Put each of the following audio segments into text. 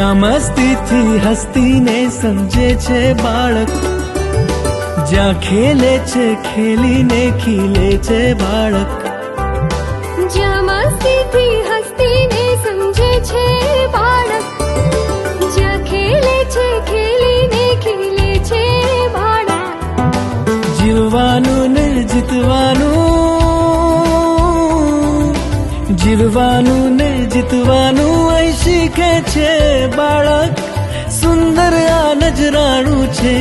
જ્યાં મસ્તીથી હસ્તીને સમજે છે બાળક, જ્યાં ખેલે છે ખેલીને ખીલે છે બાળક, જ્યાં મસ્તીથી હસ્તીને સમજે છે બાળક, જ્યાં ખેલે છે ખેલીને ખીલે છે બાળક. જીવવાનું ને જીતવાનું, જીવવાનું ને જીતવાનું અહીં શીખે છે બાળક. સુંદર આ નજરાણું છે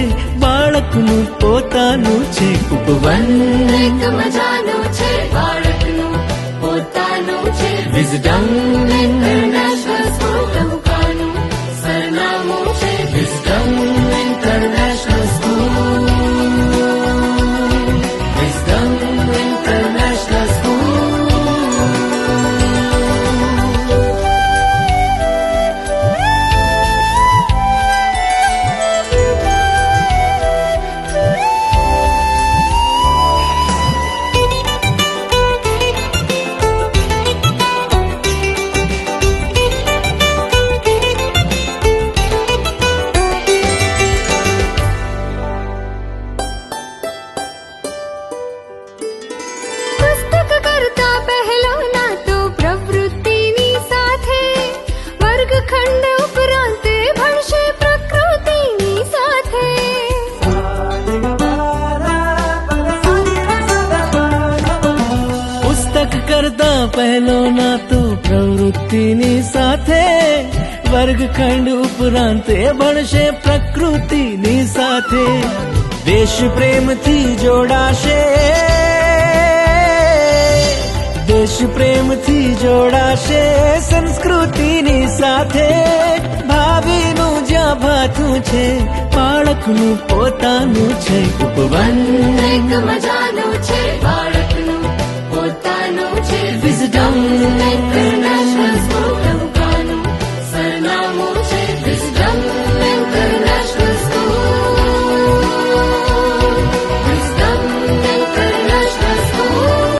બાળકનું પોતાનું છે ઉપવન. એક મજાનું છે બાળકનું પોતાનું છે. વિઝડમ ઇન્ટરનેશનલ સ્કૂલ ટહુકાનું સરનામું છે. Wisdom international school, wisdom international school. પુસ્તક કરતા પહેલો ના તો પ્રવૃત્તિની સાથે, વર્ગખંડ ઉપરાંત ભણશે પ્રકૃતિની સાથે. પુસ્તક કરતા પહેલો ના તો પ્રવૃત્તિની સાથે, વર્ગખંડ ઉપરાંત એ ભણશે પ્રકૃતિની સાથે. દેશ પ્રેમથી જોડાશે, દેશ પ્રેમથી જોડાશે સંસ્કૃતિની સાથે. ભાવિનું જ્યાં ભાથું છે બાળકનું પોતાનું છે ઉપવન. એક મજાનું છે બાળક